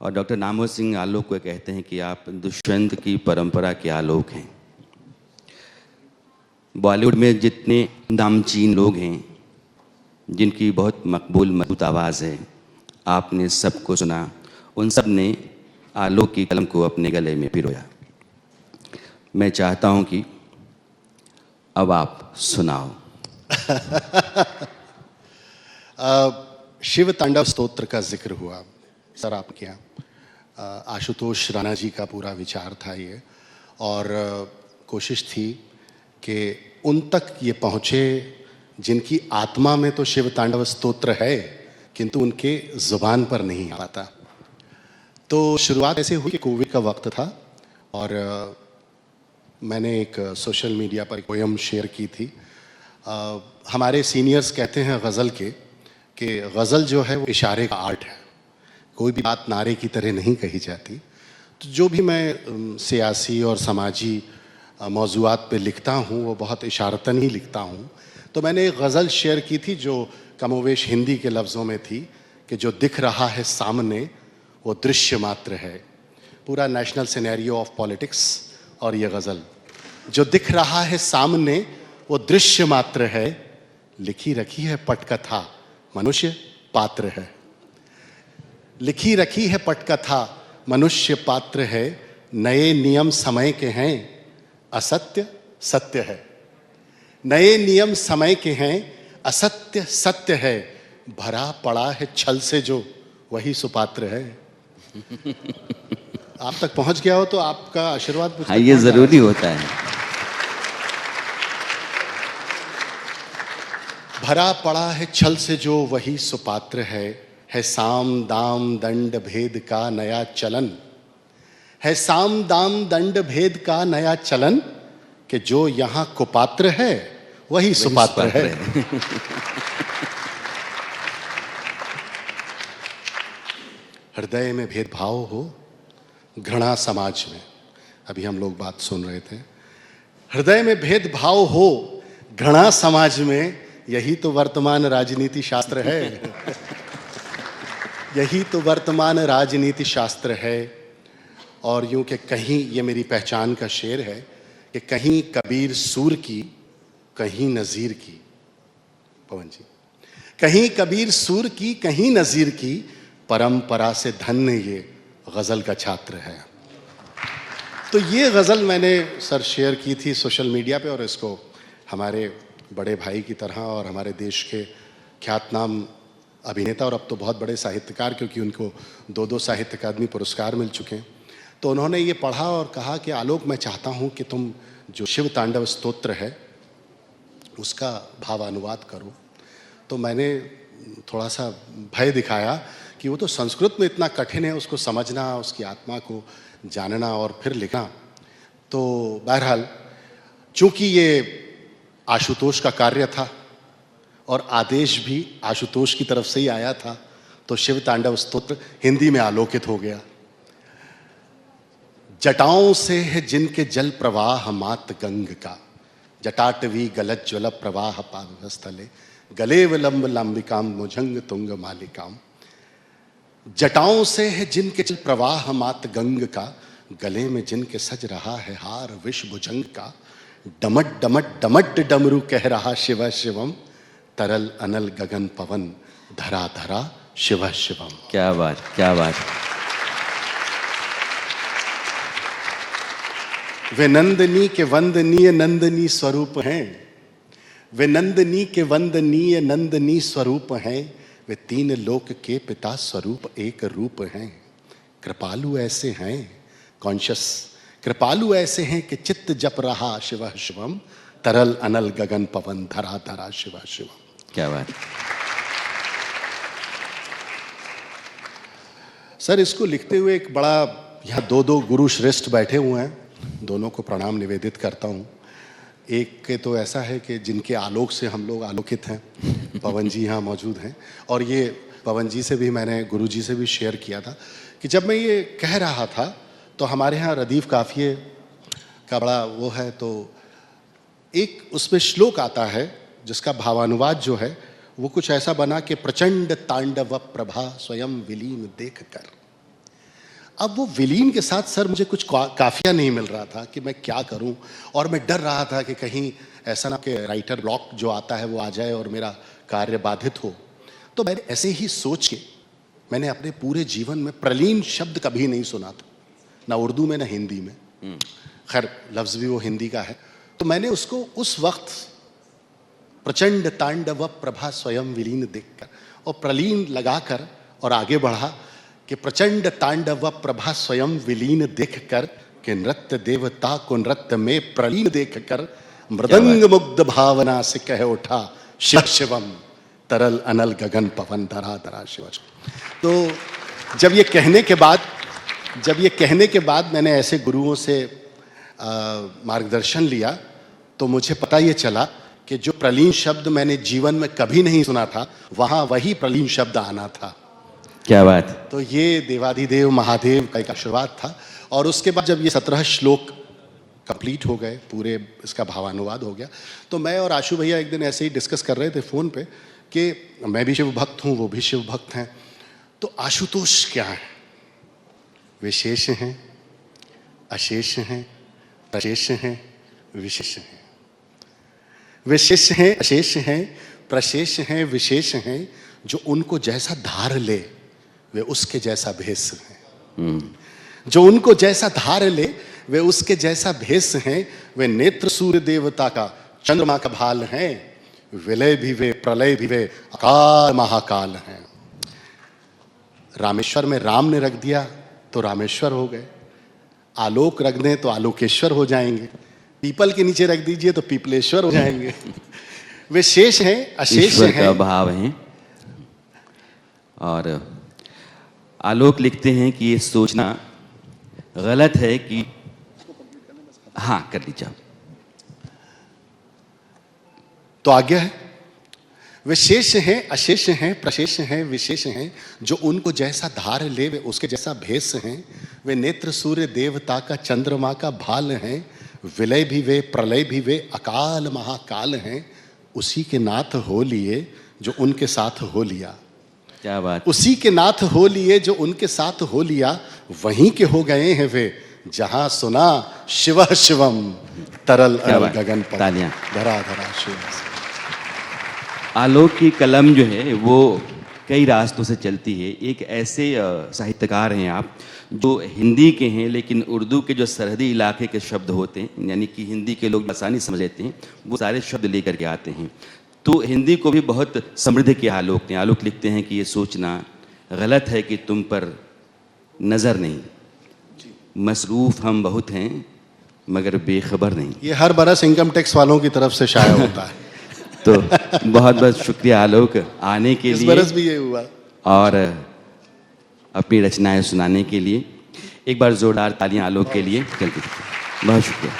और डॉक्टर नामवर सिंह आलोक को कहते हैं कि आप दुष्यंत की परंपरा के आलोक हैं। बॉलीवुड में जितने नामचीन लोग हैं, जिनकी बहुत मकबूल मजबूत आवाज़ है, आपने सबको सुना, उन सब ने आलोक की कलम को अपने गले में पिरोया। मैं चाहता हूं कि अब आप सुनाओ। शिव तांडव स्तोत्र का जिक्र हुआ सर आपके यहाँ। आशुतोष राणा जी का पूरा विचार था ये, और कोशिश थी कि उन तक ये पहुँचे जिनकी आत्मा में तो शिव तांडव स्तोत्र है किंतु उनके ज़ुबान पर नहीं आ पाता। तो शुरुआत ऐसे हुई कि कोविड का वक्त था और मैंने एक सोशल मीडिया पर पोयम शेयर की थी। हमारे सीनियर्स कहते हैं गज़ल के कि गज़ल जो है वो इशारे का आर्ट है, कोई भी बात नारे की तरह नहीं कही जाती। तो जो भी मैं सियासी और समाजी मौज़ूआत पे लिखता हूँ वो बहुत इशारतन ही लिखता हूँ। तो मैंने एक गज़ल शेयर की थी जो कमोवेश हिंदी के लफ्ज़ों में थी कि जो दिख रहा है सामने वो दृश्य मात्र है। पूरा नेशनल सिनेरियो ऑफ पॉलिटिक्स और ये गज़ल, जो दिख रहा है सामने वो दृश्य मात्र है, लिखी रखी है पटकथा मनुष्य पात्र है। लिखी रखी है पटकथा मनुष्य पात्र है, नए नियम समय के हैं, असत्य सत्य है। नए नियम समय के हैं, असत्य सत्य है, भरा पड़ा है छल से जो वही सुपात्र है। आप तक पहुंच गया हो तो आपका आशीर्वाद। हाँ, ये जरूरी होता है। भरा पड़ा है छल से जो वही सुपात्र है साम दाम दंड भेद का नया चलन, है साम दाम दंड भेद का नया चलन, कि जो यहाँ कुपात्र है वही सुपात्र है। हृदय में भेदभाव हो घृणा समाज में, अभी हम लोग बात सुन रहे थे। हृदय में भेदभाव हो घृणा समाज में, यही तो वर्तमान राजनीति शास्त्र है। यही तो वर्तमान राजनीति शास्त्र है। और यूं कि कहीं, ये मेरी पहचान का शेर है कि कहीं कबीर सूर की कहीं नज़ीर की, पवन जी, कहीं कबीर सूर की कहीं नज़ीर की, परंपरा से धन्य ये गज़ल का छात्र है। तो ये गज़ल मैंने सर शेयर की थी सोशल मीडिया पे, और इसको हमारे बड़े भाई की तरह और हमारे देश के ख्यातनाम अभिनेता और अब तो बहुत बड़े साहित्यकार, क्योंकि उनको 2-2 साहित्य अकादमी पुरस्कार मिल चुके हैं, तो उन्होंने ये पढ़ा और कहा कि आलोक, मैं चाहता हूँ कि तुम जो शिव तांडव स्तोत्र है उसका भावानुवाद करो। तो मैंने थोड़ा सा भय दिखाया कि वो तो संस्कृत में इतना कठिन है, उसको समझना, उसकी आत्मा को जानना और फिर लिखना। तो बहरहाल चूँकि ये आशुतोष का कार्य था और आदेश भी आशुतोष की तरफ से ही आया था, तो शिव तांडव स्तोत्र हिंदी में आलोकित हो गया। जटाओं से है जिनके जल प्रवाह मात गंग का, जटाटवी गलत ज्वल प्रवाह पावस्थले, गले विलंब लंबिकाम मुझंग तुंग मालिकाम। जटाओं से है जिनके जल प्रवाह मात गंग का, गले में जिनके सज रहा है हार विष भुजंग का, डमट डमट डमट डमरू कह रहा शिव शिवम, तरल अनल गगन पवन धरा धरा शिव शिवम। क्या बात, क्या बात। वे नंदनी के वंदनीय नंदनी स्वरूप हैं, वे नंदनी के वंदनीय नंदनी स्वरूप हैं, वे 3 लोक के पिता स्वरूप एक रूप हैं। कृपालु ऐसे हैं, कॉन्शियस कृपालु ऐसे हैं कि चित्त जप रहा शिव शिवम, तरल अनल गगन पवन धरा धरा शिव शिवम। क्या बात। सर, इसको लिखते हुए एक बड़ा, यहाँ 2-2 गुरु श्रेष्ठ बैठे हुए हैं, दोनों को प्रणाम निवेदित करता हूँ। एक के तो ऐसा है कि जिनके आलोक से हम लोग आलोकित हैं, पवन जी यहाँ मौजूद हैं। और ये पवन जी से भी मैंने, गुरु जी से भी शेयर किया था कि जब मैं ये कह रहा था तो हमारे यहाँ रदीफ काफिये का बड़ा वो है, तो एक उसमें श्लोक आता है जिसका भावानुवाद जो है वो कुछ ऐसा बना कि प्रचंड तांडव प्रभा स्वयं विलीन देख कर, अब वो विलीन के साथ सर मुझे कुछ काफिया नहीं मिल रहा था कि मैं क्या करूं, और मैं डर रहा था कि कहीं ऐसा ना कि राइटर ब्लॉक जो आता है वो आ जाए और मेरा कार्य बाधित हो। तो मैंने ऐसे ही सोच के मैंने अपने पूरे जीवन में प्रलीन शब्द कभी नहीं सुना था, ना उर्दू में ना हिंदी में। खैर लफ्ज़ भी वो हिंदी का है। तो मैंने उसको उस वक्त प्रचंड तांडव प्रभा स्वयं विलीन देखकर और प्रलीन लगाकर और आगे बढ़ा कि प्रचंड तांडव प्रभा स्वयं विलीन देखकर कि नृत्य देवता को नृत्य में प्रलीन देखकर मृदंग मुग्ध भावना से कह उठा शिव शिवम तरल अनल गगन पवन धरा धरा शिव। तो जब ये कहने के बाद मैंने ऐसे गुरुओं से मार्गदर्शन लिया तो मुझे पता ये चला कि जो प्रलीन शब्द मैंने जीवन में कभी नहीं सुना था वहां वही प्रलीन शब्द आना था। क्या बात। तो ये देवाधिदेव महादेव का एक आशीर्वाद था। और उसके बाद जब ये 17 श्लोक कंप्लीट हो गए, पूरे इसका भावानुवाद हो गया, तो मैं और आशु भैया एक दिन ऐसे ही डिस्कस कर रहे थे फ़ोन पे कि मैं भी शिव भक्त हूँ, वो भी शिव भक्त हैं, तो आशुतोष क्या है? विशेष हैं, अशेष हैं, प्रशेष हैं, विशेष हैं। विशेष हैं, अशेष हैं, प्रशेष हैं, विशेष हैं, जो उनको जैसा धार ले वे उसके जैसा भेष हैं। जो उनको जैसा धार ले वे उसके जैसा भेष हैं। वे नेत्र सूर्य देवता का चंद्रमा का भाल हैं। विलय भी वे, प्रलय भी वे, अकाल महाकाल हैं। रामेश्वर में राम ने रख दिया तो रामेश्वर हो गए, आलोक रख दें तो आलोकेश्वर हो जाएंगे, पीपल के नीचे रख दीजिए तो पीपलेश्वर हो जाएंगे। वे शेष हैं, अशेष हैं, का भाव हैं। और आलोक लिखते हैं कि ये सोचना गलत है कि हाँ कर लीजिए। तो आज्ञा है। वे शेष हैं, अशेष हैं, प्रशेष हैं, विशेष हैं, जो उनको जैसा धार ले वे उसके जैसा भेष हैं। वे नेत्र सूर्य देवता का चंद्रमा का भाल हैं। विलय भी वे, प्रलय भी वे, अकाल महाकाल हैं। उसी के नाथ हो लिए जो उनके साथ हो लिया। क्या बात। उसी के नाथ हो लिए जो उनके साथ हो लिया। वहीं के हो गए हैं वे जहां सुना शिव शिवम तरल अनल गगन तालियां। धरा धरा शिव। आलोक की कलम जो है वो कई रास्तों से चलती है। एक ऐसे साहित्यकार हैं आप जो हिंदी के हैं लेकिन उर्दू के जो सरहदी इलाके के शब्द होते हैं, यानी कि हिंदी के लोग आसानी समझ लेते हैं, वो सारे शब्द लेकर के आते हैं। तो हिंदी को भी बहुत समृद्ध किया आलोक ने। आलोक लिखते हैं कि ये सोचना गलत है कि तुम पर नज़र नहीं, मसरूफ़ हम बहुत हैं मगर बेखबर नहीं। ये हर बरस इनकम टैक्स वालों की तरफ से शाया होता है। तो बहुत बहुत शुक्रिया आलोक आने के लिए। इस बरस भी ये हुआ। और अपनी रचनाएं सुनाने के लिए। एक बार जोरदार तालियां आलोक के लिए। बहुत शुक्रिया।